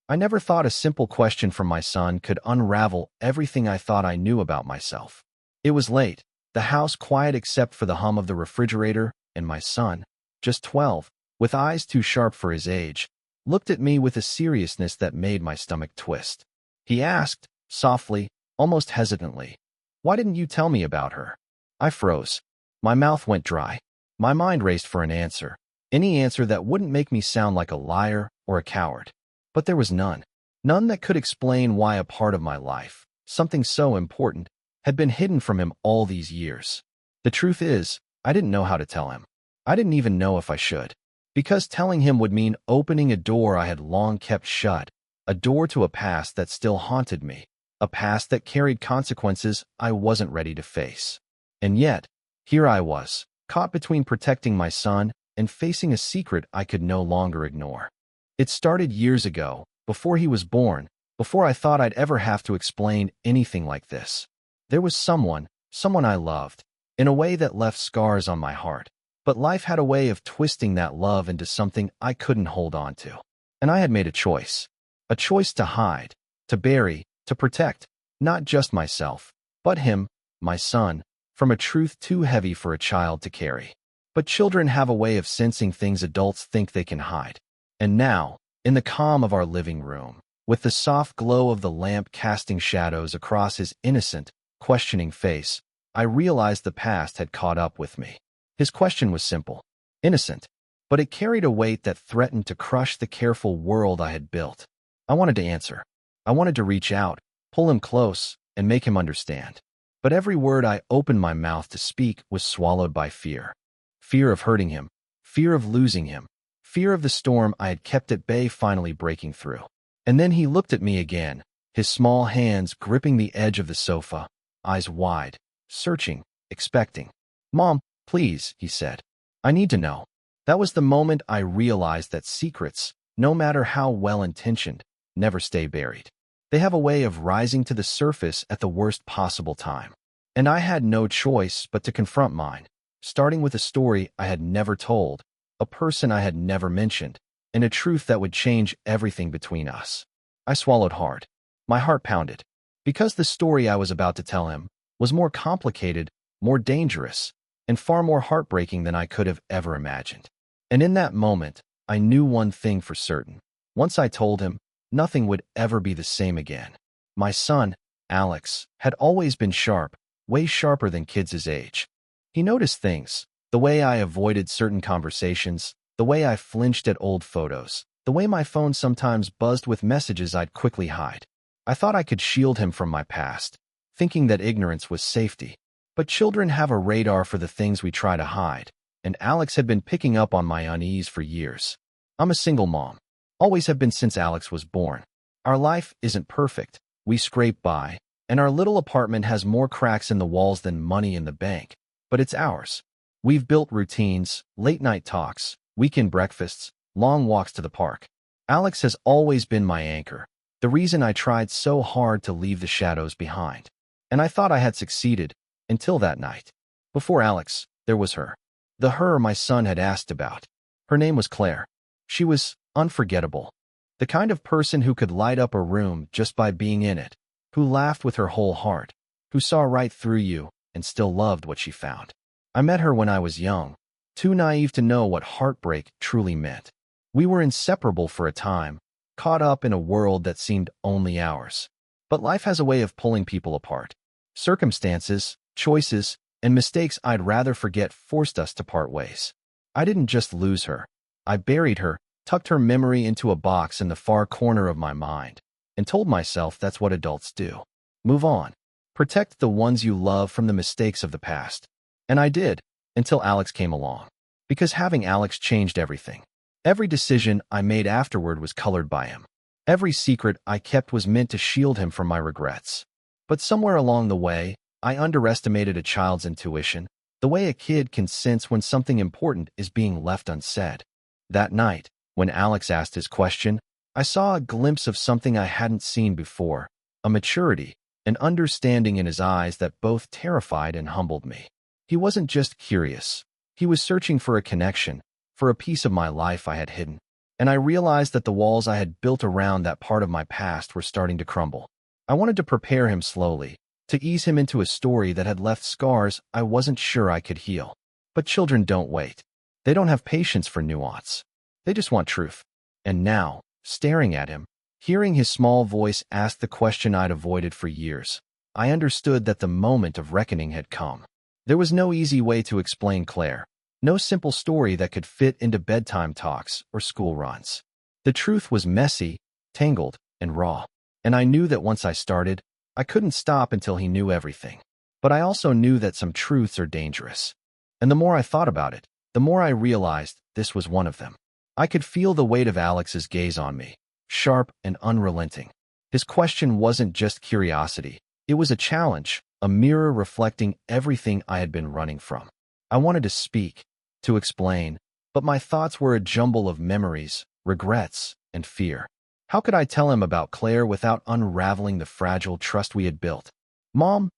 I never thought a simple question from my son could unravel everything I thought I knew about myself. It was late, the house quiet except for the hum of the refrigerator, and my son, just 12, with eyes too sharp for his age, looked at me with a seriousness that made my stomach twist. He asked, softly, almost hesitantly, "Why didn't you tell me about her?" I froze. My mouth went dry. My mind raced for an answer, any answer that wouldn't make me sound like a liar or a coward. But there was none. None that could explain why a part of my life, something so important, had been hidden from him all these years. The truth is, I didn't know how to tell him. I didn't even know if I should. Because telling him would mean opening a door I had long kept shut, a door to a past that still haunted me, a past that carried consequences I wasn't ready to face. And yet, here I was, caught between protecting my son and facing a secret I could no longer ignore. It started years ago, before he was born, before I thought I'd ever have to explain anything like this. There was someone I loved, in a way that left scars on my heart. But life had a way of twisting that love into something I couldn't hold on to. And I had made a choice. A choice to hide, to bury, to protect, not just myself, but him, my son, from a truth too heavy for a child to carry. But children have a way of sensing things adults think they can hide. And now, in the calm of our living room, with the soft glow of the lamp casting shadows across his innocent, questioning face, I realized the past had caught up with me. His question was simple, innocent, but it carried a weight that threatened to crush the careful world I had built. I wanted to answer. I wanted to reach out, pull him close, and make him understand. But every word I opened my mouth to speak was swallowed by fear. Fear of hurting him, fear of losing him, fear of the storm I had kept at bay finally breaking through. And then he looked at me again, his small hands gripping the edge of the sofa, eyes wide, searching, expecting. "Mom, please," he said. "I need to know." That was the moment I realized that secrets, no matter how well-intentioned, never stay buried. They have a way of rising to the surface at the worst possible time. And I had no choice but to confront mine, starting with a story I had never told, a person I had never mentioned, and a truth that would change everything between us. I swallowed hard. My heart pounded. Because the story I was about to tell him was more complicated, more dangerous, and far more heartbreaking than I could have ever imagined. And in that moment, I knew one thing for certain. Once I told him, nothing would ever be the same again. My son, Alex, had always been sharp, way sharper than kids his age. He noticed things, the way I avoided certain conversations, the way I flinched at old photos, the way my phone sometimes buzzed with messages I'd quickly hide. I thought I could shield him from my past, thinking that ignorance was safety. But children have a radar for the things we try to hide, and Alex had been picking up on my unease for years. I'm a single mom. Always have been since Alex was born. Our life isn't perfect. We scrape by, and our little apartment has more cracks in the walls than money in the bank. But it's ours. We've built routines, late-night talks, weekend breakfasts, long walks to the park. Alex has always been my anchor, the reason I tried so hard to leave the shadows behind. And I thought I had succeeded, until that night. Before Alex, there was her. The her my son had asked about. Her name was Claire. She was unforgettable. The kind of person who could light up a room just by being in it, who laughed with her whole heart, who saw right through you and still loved what she found. I met her when I was young, too naive to know what heartbreak truly meant. We were inseparable for a time, caught up in a world that seemed only ours. But life has a way of pulling people apart. Circumstances, choices, and mistakes I'd rather forget forced us to part ways. I didn't just lose her. I buried her, tucked her memory into a box in the far corner of my mind, and told myself that's what adults do. Move on. Protect the ones you love from the mistakes of the past. And I did, until Alex came along. Because having Alex changed everything. Every decision I made afterward was colored by him. Every secret I kept was meant to shield him from my regrets. But somewhere along the way, I underestimated a child's intuition, the way a kid can sense when something important is being left unsaid. That night, when Alex asked his question, I saw a glimpse of something I hadn't seen before, a maturity, an understanding in his eyes that both terrified and humbled me. He wasn't just curious. He was searching for a connection, for a piece of my life I had hidden. and I realized that the walls I had built around that part of my past were starting to crumble. I wanted to prepare him slowly, to ease him into a story that had left scars I wasn't sure I could heal. But children don't wait. They don't have patience for nuance. They just want truth. And now, staring at him, hearing his small voice ask the question I'd avoided for years, I understood that the moment of reckoning had come. There was no easy way to explain Claire, no simple story that could fit into bedtime talks or school runs. The truth was messy, tangled, and raw. And I knew that once I started, I couldn't stop until he knew everything. But I also knew that some truths are dangerous. And the more I thought about it, the more I realized this was one of them. I could feel the weight of Alex's gaze on me, sharp and unrelenting. His question wasn't just curiosity. It was a challenge, a mirror reflecting everything I had been running from. I wanted to speak, to explain, but my thoughts were a jumble of memories, regrets, and fear. How could I tell him about Claire without unraveling the fragile trust we had built? "Mom,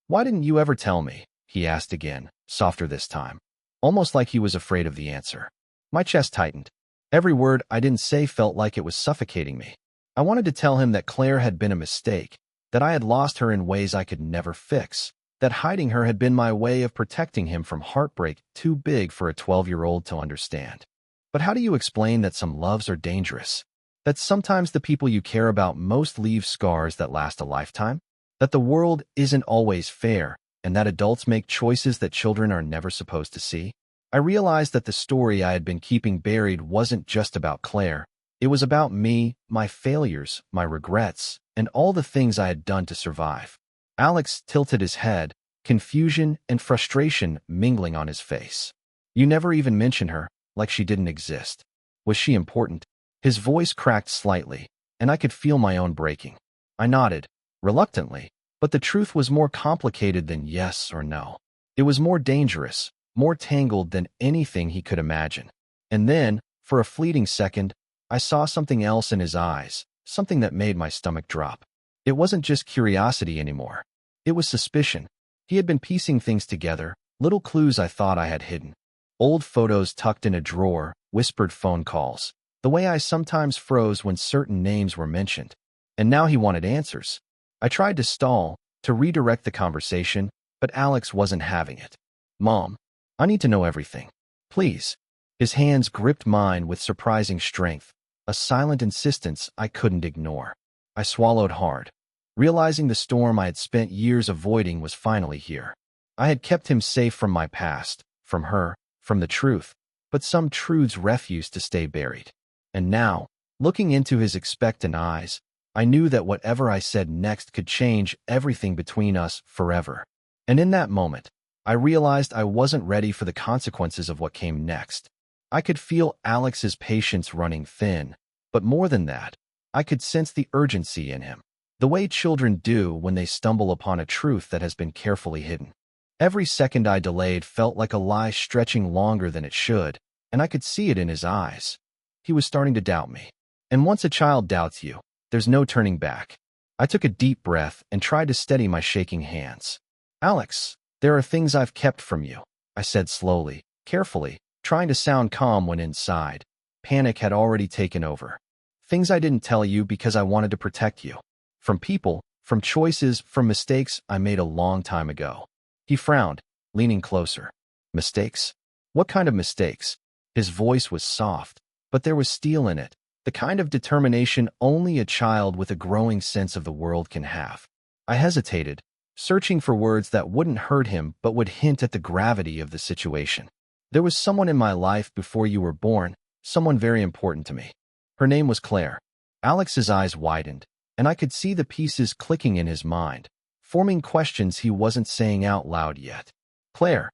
why didn't you ever tell me?" he asked again, softer this time, almost like he was afraid of the answer. My chest tightened. Every word I didn't say felt like it was suffocating me. I wanted to tell him that Claire had been a mistake, that I had lost her in ways I could never fix, that hiding her had been my way of protecting him from heartbreak too big for a 12-year-old to understand. But how do you explain that some loves are dangerous? That sometimes the people you care about most leave scars that last a lifetime? That the world isn't always fair, and that adults make choices that children are never supposed to see? I realized that the story I had been keeping buried wasn't just about Claire. It was about me, my failures, my regrets, and all the things I had done to survive. Alex tilted his head, confusion and frustration mingling on his face. "You never even mentioned her, like she didn't exist. Was she important?" His voice cracked slightly, and I could feel my own breaking. I nodded, reluctantly, but the truth was more complicated than yes or no. It was more dangerous, more tangled than anything he could imagine. And then, for a fleeting second, I saw something else in his eyes, something that made my stomach drop. It wasn't just curiosity anymore. It was suspicion. He had been piecing things together, little clues I thought I had hidden. Old photos tucked in a drawer, whispered phone calls, the way I sometimes froze when certain names were mentioned. And now he wanted answers. I tried to stall, to redirect the conversation, but Alex wasn't having it. "Mom, I need to know everything. Please." His hands gripped mine with surprising strength, a silent insistence I couldn't ignore. I swallowed hard, realizing the storm I had spent years avoiding was finally here. I had kept him safe from my past, from her, from the truth, but some truths refused to stay buried. And now, looking into his expectant eyes, I knew that whatever I said next could change everything between us forever. And in that moment, I realized I wasn't ready for the consequences of what came next. I could feel Alex's patience running thin, but more than that, I could sense the urgency in him, the way children do when they stumble upon a truth that has been carefully hidden. Every second I delayed felt like a lie stretching longer than it should, and I could see it in his eyes. He was starting to doubt me. And once a child doubts you, there's no turning back. I took a deep breath and tried to steady my shaking hands. "Alex, there are things I've kept from you," I said slowly, carefully, trying to sound calm when inside. Panic had already taken over. "Things I didn't tell you because I wanted to protect you. From people, from choices, from mistakes I made a long time ago." He frowned, leaning closer. "Mistakes? What kind of mistakes?" His voice was soft, but there was steel in it, the kind of determination only a child with a growing sense of the world can have. I hesitated, searching for words that wouldn't hurt him but would hint at the gravity of the situation. "There was someone in my life before you were born, someone very important to me. Her name was Claire." Alex's eyes widened, and I could see the pieces clicking in his mind, forming questions he wasn't saying out loud yet. "Claire,"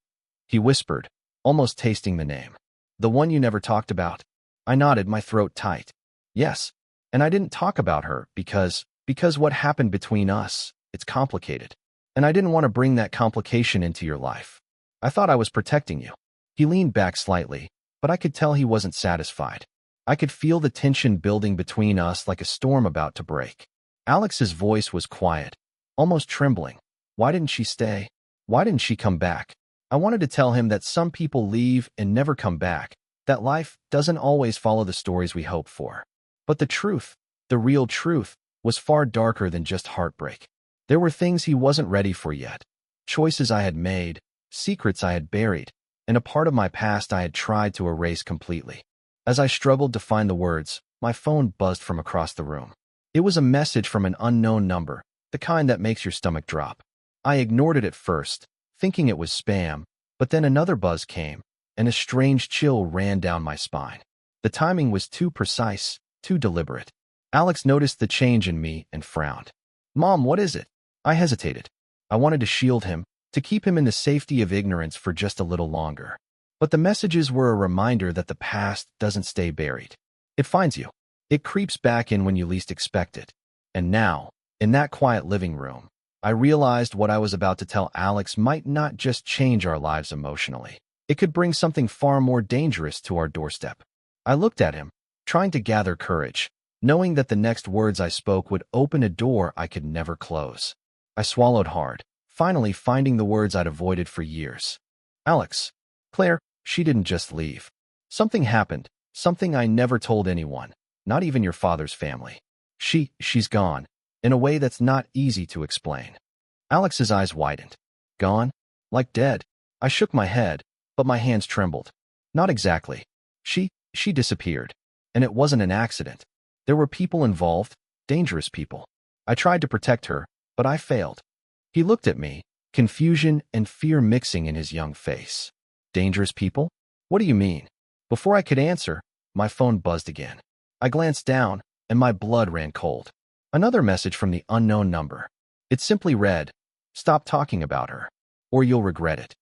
he whispered, almost tasting the name. "The one you never talked about?" I nodded, my throat tight. "Yes, and I didn't talk about her because what happened between us, it's complicated. And I didn't want to bring that complication into your life. I thought I was protecting you." He leaned back slightly, but I could tell he wasn't satisfied. I could feel the tension building between us like a storm about to break. Alex's voice was quiet, almost trembling. "Why didn't she stay? Why didn't she come back?" I wanted to tell him that some people leave and never come back, that life doesn't always follow the stories we hope for. But the truth, the real truth, was far darker than just heartbreak. There were things he wasn't ready for yet, choices I had made, secrets I had buried, and a part of my past I had tried to erase completely. As I struggled to find the words, my phone buzzed from across the room. It was a message from an unknown number, the kind that makes your stomach drop. I ignored it at first, thinking it was spam, but then another buzz came, and a strange chill ran down my spine. The timing was too precise, too deliberate. Alex noticed the change in me and frowned. "Mom, what is it?" I hesitated. I wanted to shield him, to keep him in the safety of ignorance for just a little longer. But the messages were a reminder that the past doesn't stay buried. It finds you. It creeps back in when you least expect it. And now, in that quiet living room, I realized what I was about to tell Alex might not just change our lives emotionally. It could bring something far more dangerous to our doorstep. I looked at him, trying to gather courage, knowing that the next words I spoke would open a door I could never close. I swallowed hard, finally finding the words I'd avoided for years. "Alex, Claire, she didn't just leave. Something happened, something I never told anyone, not even your father's family. She's gone, in a way that's not easy to explain." Alex's eyes widened. "Gone? Like dead?" I shook my head, but my hands trembled. "Not exactly. She disappeared. And it wasn't an accident. There were people involved, dangerous people. I tried to protect her, but I failed." He looked at me, confusion and fear mixing in his young face. "Dangerous people? What do you mean?" Before I could answer, my phone buzzed again. I glanced down, and my blood ran cold. Another message from the unknown number. It simply read, "Stop talking about her, or you'll regret it."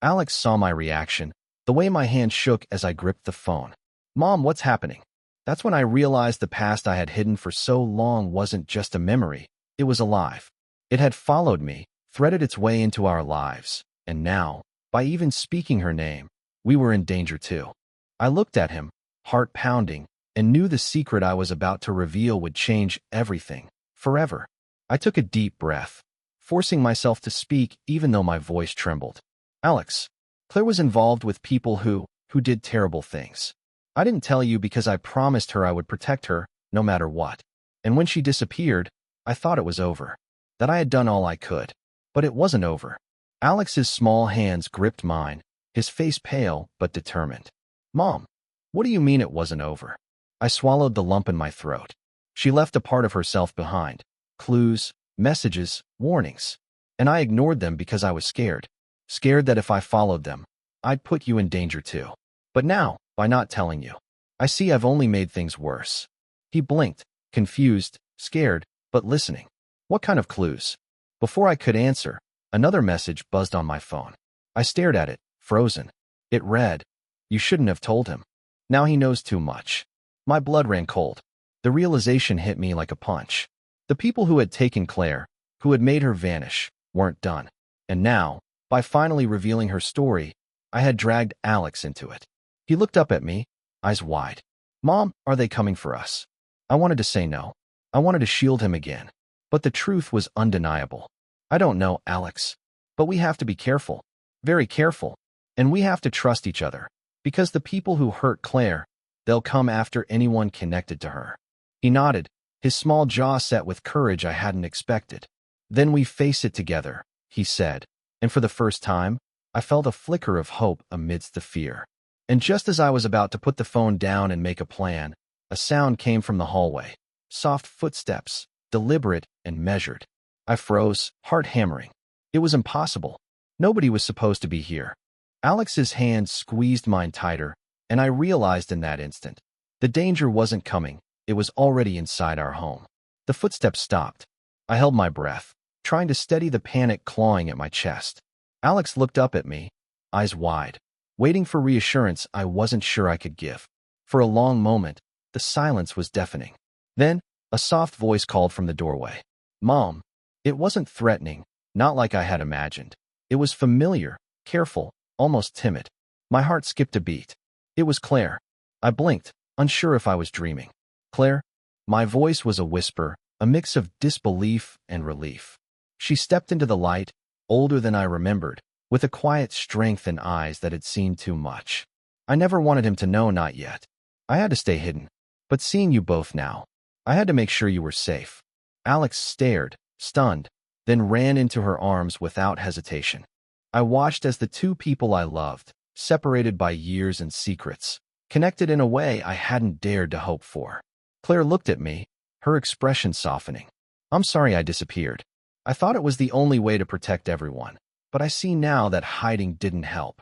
Alex saw my reaction, the way my hand shook as I gripped the phone. "Mom, what's happening?" That's when I realized the past I had hidden for so long wasn't just a memory, it was alive. It had followed me, threaded its way into our lives, and now, by even speaking her name, we were in danger too. I looked at him, heart pounding, and knew the secret I was about to reveal would change everything, forever. I took a deep breath, forcing myself to speak even though my voice trembled. "Alex, Claire was involved with people who did terrible things. I didn't tell you because I promised her I would protect her, no matter what. And when she disappeared, I thought it was over, that I had done all I could. But it wasn't over." Alex's small hands gripped mine, his face pale but determined. "Mom, what do you mean it wasn't over?" I swallowed the lump in my throat. "She left a part of herself behind. Clues, messages, warnings. And I ignored them because I was scared. Scared that if I followed them, I'd put you in danger too. But now, by not telling you, I see I've only made things worse." He blinked, confused, scared, but listening. "What kind of clues?" Before I could answer, another message buzzed on my phone. I stared at it, frozen. It read, "You shouldn't have told him. Now he knows too much." My blood ran cold. The realization hit me like a punch. The people who had taken Claire, who had made her vanish, weren't done. And now, by finally revealing her story, I had dragged Alex into it. He looked up at me, eyes wide. "Mom, are they coming for us?" I wanted to say no. I wanted to shield him again. But the truth was undeniable. "I don't know, Alex. But we have to be careful. Very careful. And we have to trust each other. Because the people who hurt Claire, they'll come after anyone connected to her." He nodded, his small jaw set with courage I hadn't expected. "Then we face it together," he said. And for the first time, I felt a flicker of hope amidst the fear. And just as I was about to put the phone down and make a plan, a sound came from the hallway. Soft footsteps, deliberate and measured. I froze, heart hammering. It was impossible. Nobody was supposed to be here. Alex's hand squeezed mine tighter, and I realized in that instant, the danger wasn't coming, it was already inside our home. The footsteps stopped. I held my breath, trying to steady the panic clawing at my chest. Alex looked up at me, eyes wide, waiting for reassurance I wasn't sure I could give. For a long moment, the silence was deafening. Then, a soft voice called from the doorway. "Mom." It wasn't threatening, not like I had imagined. It was familiar, careful, almost timid. My heart skipped a beat. It was Claire. I blinked, unsure if I was dreaming. "Claire?" My voice was a whisper, a mix of disbelief and relief. She stepped into the light, older than I remembered, with a quiet strength and eyes that had seen too much. I never wanted him to know, not yet. I had to stay hidden. But seeing you both now, I had to make sure you were safe. Alex stared, stunned, then ran into her arms without hesitation. I watched as the two people I loved, separated by years and secrets, connected in a way I hadn't dared to hope for. Claire looked at me, her expression softening. I'm sorry I disappeared. I thought it was the only way to protect everyone, but I see now that hiding didn't help.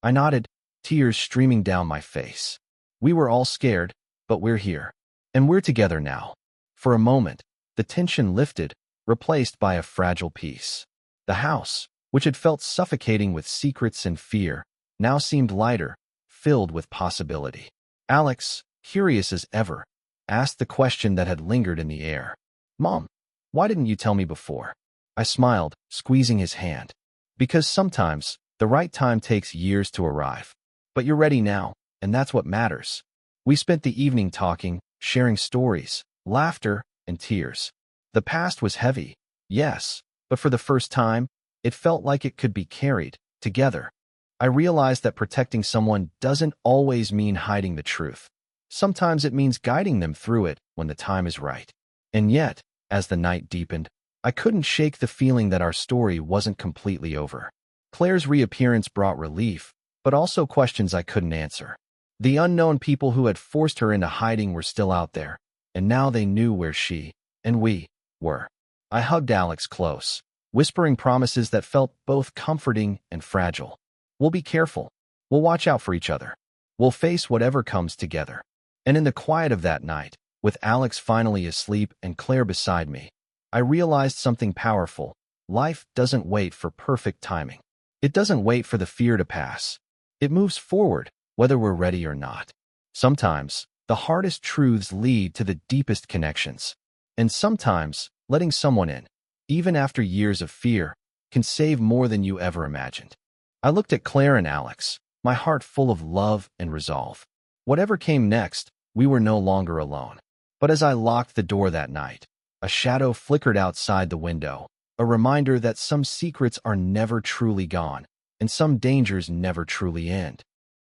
I nodded, tears streaming down my face. We were all scared, but we're here. And we're together now. For a moment, the tension lifted, replaced by a fragile peace. The house, which had felt suffocating with secrets and fear, now seemed lighter, filled with possibility. Alex, curious as ever, asked the question that had lingered in the air. Mom, why didn't you tell me before? I smiled, squeezing his hand. Because sometimes, the right time takes years to arrive. But you're ready now, and that's what matters. We spent the evening talking, sharing stories, laughter, and tears. The past was heavy, yes, but for the first time, it felt like it could be carried, together. I realized that protecting someone doesn't always mean hiding the truth. Sometimes it means guiding them through it when the time is right. And yet, as the night deepened, I couldn't shake the feeling that our story wasn't completely over. Claire's reappearance brought relief, but also questions I couldn't answer. The unknown people who had forced her into hiding were still out there, and now they knew where she, and we, were. I hugged Alex close, whispering promises that felt both comforting and fragile. We'll be careful. We'll watch out for each other. We'll face whatever comes together. And in the quiet of that night, with Alex finally asleep and Claire beside me, I realized something powerful. Life doesn't wait for perfect timing. It doesn't wait for the fear to pass. It moves forward, whether we're ready or not. Sometimes, the hardest truths lead to the deepest connections. And sometimes, letting someone in, even after years of fear, can save more than you ever imagined. I looked at Claire and Alex, my heart full of love and resolve. Whatever came next, we were no longer alone. But as I locked the door that night, a shadow flickered outside the window, a reminder that some secrets are never truly gone, and some dangers never truly end.